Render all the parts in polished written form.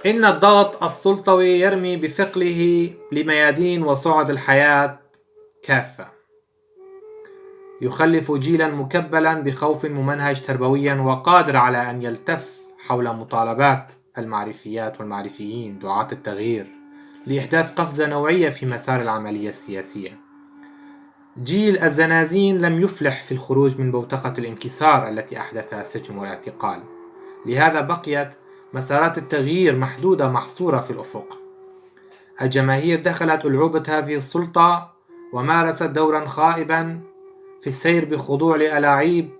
إن الضغط السلطوي يرمي بثقله لميادين وصعد الحياة كافة، يخلف جيلا مكبلا بخوف ممنهج تربويا وقادر على أن يلتف حول مطالبات المعرفيات والمعرفيين دعاة التغيير لإحداث قفزة نوعية في مسار العملية السياسية. جيل الزنازين لم يفلح في الخروج من بوتقة الانكسار التي أحدثها السجن والاعتقال، لهذا بقيت مسارات التغيير محدودة محصورة في الأفق. الجماهير دخلت ألعوبة هذه السلطة ومارست دورا خائبا في السير بخضوع لألاعيب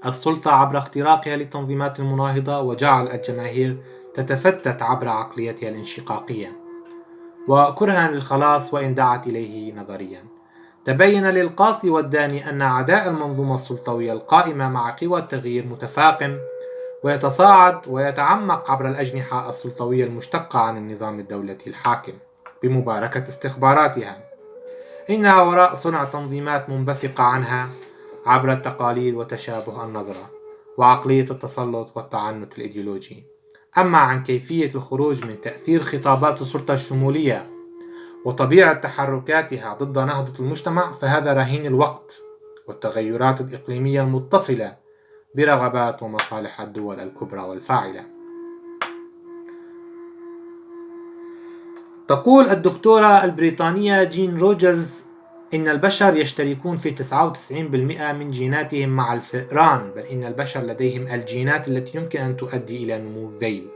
السلطة عبر اختراقها للتنظيمات المناهضة، وجعل الجماهير تتفتت عبر عقليتها الانشقاقية وكرها للخلاص وإن دعت إليه نظريا. تبين للقاصي والداني أن عداء المنظومة السلطوية القائمة مع قوى التغيير متفاقم ويتصاعد ويتعمق عبر الأجنحة السلطوية المشتقة عن النظام الدولتي الحاكم بمباركة استخباراتها. إنها وراء صنع تنظيمات منبثقة عنها عبر التقاليد وتشابه النظرة وعقلية التسلط والتعنت الإيديولوجي. أما عن كيفية الخروج من تأثير خطابات السلطة الشمولية وطبيعة تحركاتها ضد نهضة المجتمع فهذا رهين الوقت والتغيرات الإقليمية المتصلة برغبات ومصالح الدول الكبرى والفاعلة. تقول الدكتورة البريطانية جين روجرز إن البشر يشتركون في 99% من جيناتهم مع الفئران، بل إن البشر لديهم الجينات التي يمكن أن تؤدي إلى نمو الذيل.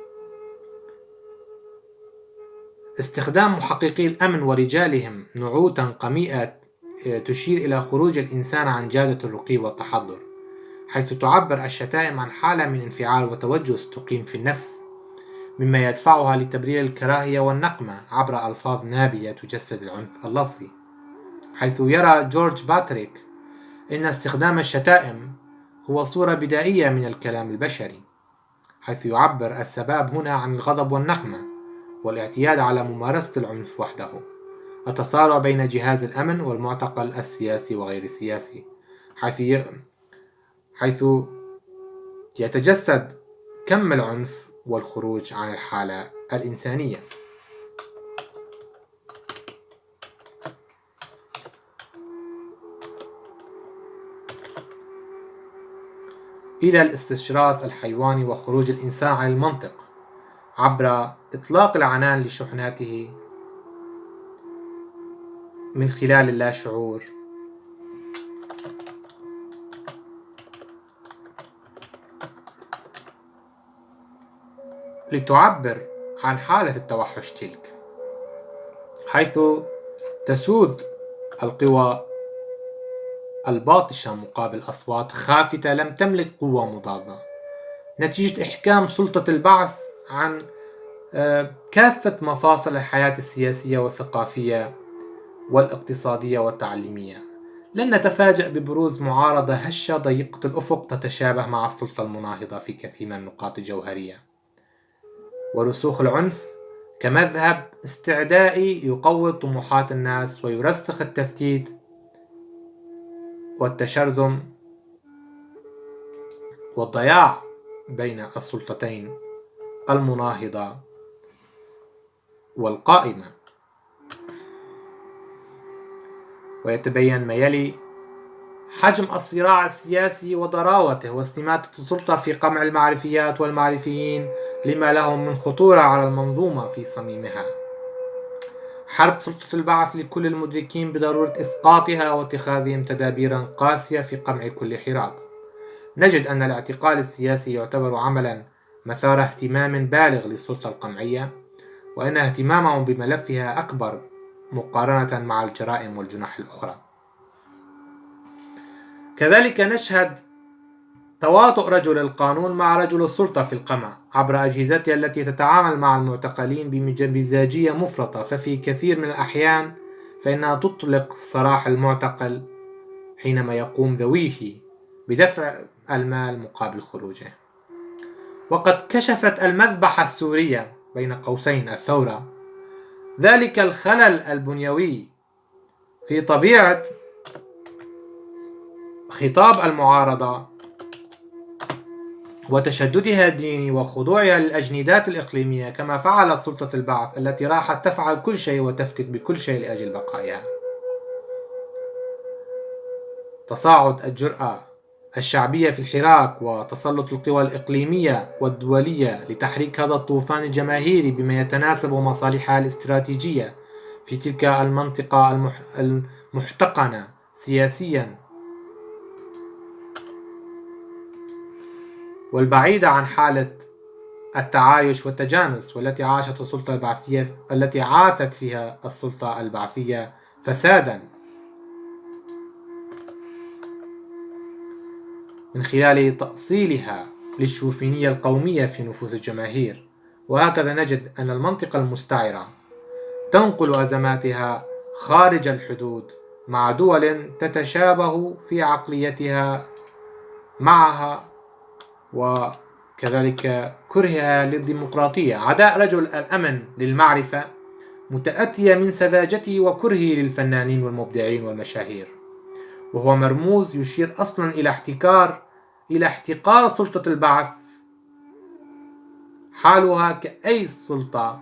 استخدام محققي الأمن ورجالهم نعوتا قميئة تشير إلى خروج الإنسان عن جادة الرقي والتحضر، حيث تعبر الشتائم عن حالة من انفعال وتوجس تقيم في النفس، مما يدفعها لتبرير الكراهية والنقمة عبر ألفاظ نابية تجسد العنف اللفظي، حيث يرى جورج باتريك إن استخدام الشتائم هو صورة بدائية من الكلام البشري، حيث يعبر السباب هنا عن الغضب والنقمة والاعتياد على ممارسة العنف وحده، التصارع بين جهاز الأمن والمعتقل السياسي وغير السياسي، حيث يتجسد كم العنف والخروج عن الحالة الإنسانية. إلى الاستشراس الحيواني وخروج الإنسان عن المنطق عبر إطلاق العنان لشحناته من خلال اللاشعور لتعبر عن حالة التوحش تلك، حيث تسود القوى الباطشة مقابل أصوات خافتة لم تملك قوة مضادة، نتيجة إحكام سلطة البعث عن كافة مفاصل الحياة السياسية والثقافية والاقتصادية والتعليمية. لن نتفاجأ ببروز معارضة هشة ضيقة الأفق تتشابه مع السلطة المناهضة في كثير من النقاط الجوهرية، ورسوخ العنف كمذهب استعدائي يقوض طموحات الناس ويرسخ التفتيت والتشرذم والضياع بين السلطتين المناهضة والقائمة. ويتبين ما يلي حجم الصراع السياسي وضراوته واستماتة السلطة في قمع المعرفيات والمعرفيين لما لهم من خطورة على المنظومة في صميمها. حرب سلطة البعث لكل المدركين بضرورة إسقاطها واتخاذهم تدابيرا قاسية في قمع كل حراك. نجد أن الاعتقال السياسي يعتبر عملا مثار اهتمام بالغ للسلطة القمعية، وأن اهتمامهم بملفها أكبر مقارنة مع الجرائم والجنح الأخرى. كذلك نشهد تواطؤ رجل القانون مع رجل السلطة في القمع عبر أجهزتها التي تتعامل مع المعتقلين بمزاجية مفرطة، ففي كثير من الأحيان فإنها تطلق سراح المعتقل حينما يقوم ذويه بدفع المال مقابل خروجه. وقد كشفت المذبحة السورية بين قوسين الثورة ذلك الخلل البنيوي في طبيعة خطاب المعارضة وتشددها الديني وخضوعها للأجندات الإقليمية، كما فعلت سلطة البعث التي راحت تفعل كل شيء وتفتك بكل شيء لأجل بقائها. تصاعد الجرأة الشعبية في الحراك وتسلط القوى الإقليمية والدولية لتحريك هذا الطوفان الجماهيري بما يتناسب مصالحها الاستراتيجية في تلك المنطقة المحتقنة سياسيا والبعيدة عن حالة التعايش والتجانس والتي عاشت السلطة البعثية التي عاثت فيها السلطة البعثية فسادا من خلال تأصيلها للشوفينية القومية في نفوس الجماهير. وهكذا نجد أن المنطقة المستعرة تنقل أزماتها خارج الحدود مع دول تتشابه في عقليتها معها، وكذلك كرهها للديمقراطية. عداء رجل الأمن للمعرفة متأتية من سذاجته وكرهه للفنانين والمبدعين والمشاهير، وهو مرموز يشير أصلا إلى احتقار سلطة البعث حالها كأي سلطة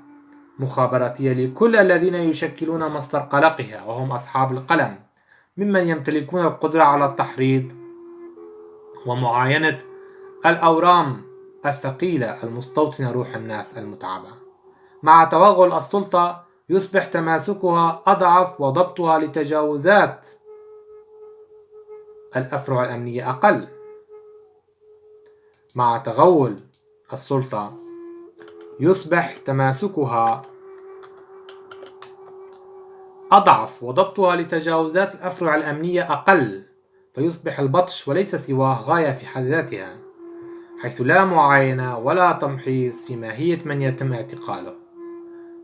مخابراتية لكل الذين يشكلون مصدر قلقها، وهم أصحاب القلم، ممن يمتلكون القدرة على التحريض ومعاينة الأورام الثقيلة المستوطنة روح الناس المتعبة. مع توغل السلطة يصبح تماسكها أضعف وضبطها لتجاوزات الأفرع الأمنية أقل. مع تغول السلطة يصبح تماسكها أضعف وضبطها لتجاوزات الأفرع الأمنية أقل، فيصبح البطش وليس سواه غاية في حد ذاتها، حيث لا معاينة ولا تمحيص في ماهية من يتم اعتقاله،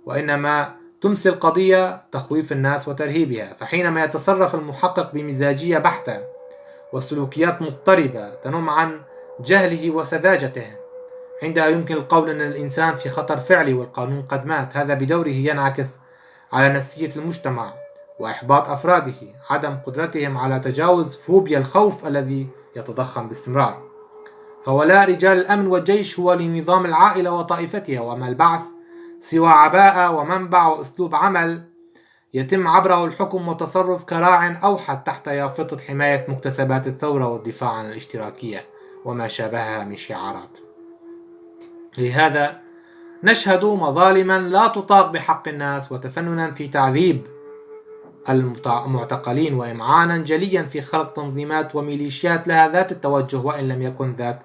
وإنما تمثل القضية تخويف الناس وترهيبها. فحينما يتصرف المحقق بمزاجية بحتة وسلوكيات مضطربة تنم عن جهله وسذاجته، عندها يمكن القول أن الإنسان في خطر فعلي والقانون قد مات. هذا بدوره ينعكس على نفسية المجتمع وإحباط أفراده، عدم قدرتهم على تجاوز فوبيا الخوف الذي يتضخم باستمرار. فولاء رجال الأمن والجيش هو لنظام العائلة وطائفتها، وما البعث سوى عباءة ومنبع وأسلوب عمل يتم عبره الحكم وتصرف كراع أوحد تحت يافطة حماية مكتسبات الثورة والدفاع عن الاشتراكية وما شابهها من شعارات. لهذا نشهد مظالما لا تطاق بحق الناس، وتفننا في تعذيب المعتقلين، وإمعانا جليا في خلق تنظيمات وميليشيات لها ذات التوجه وإن لم يكن ذات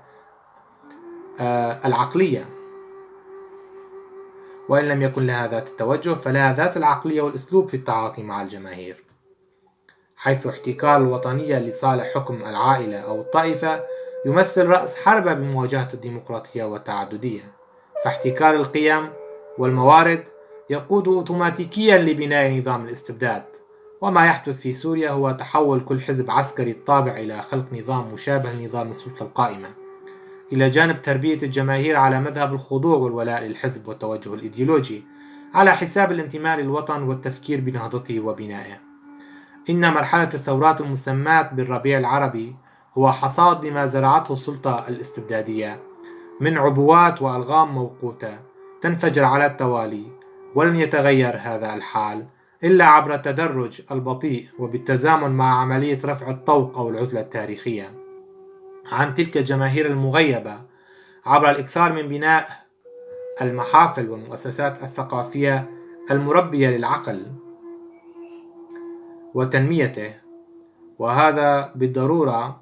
العقلية، وإن لم يكن لها ذات التوجه فلها ذات العقلية والأسلوب في التعاطي مع الجماهير، حيث احتكار الوطنية لصالح حكم العائلة أو الطائفة يمثل رأس حربة بمواجهة الديمقراطية والتعددية. فاحتكار القيم والموارد يقود أوتوماتيكيا لبناء نظام الاستبداد. وما يحدث في سوريا هو تحول كل حزب عسكري الطابع إلى خلق نظام مشابه لنظام السلطة القائمة، إلى جانب تربية الجماهير على مذهب الخضوع والولاء للحزب والتوجه الإيديولوجي على حساب الانتماء للوطن والتفكير بنهضته وبنائه. إن مرحلة الثورات المسماة بالربيع العربي هو حصاد لما زرعته السلطة الاستبدادية من عبوات وألغام موقوتة تنفجر على التوالي، ولن يتغير هذا الحال إلا عبر التدرج البطيء وبالتزامن مع عملية رفع الطوق أو العزلة التاريخية عن تلك الجماهير المغيبة، عبر الإكثار من بناء المحافل والمؤسسات الثقافية المربية للعقل وتنميته. وهذا بالضرورة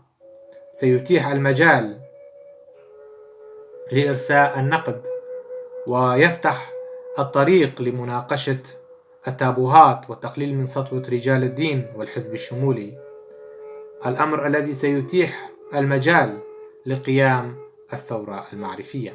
سيتيح المجال لإرساء النقد ويفتح الطريق لمناقشة التابوهات والتقليل من سطوة رجال الدين والحزب الشمولي، الأمر الذي سيتيح المجال لقيام الثورة المعرفية.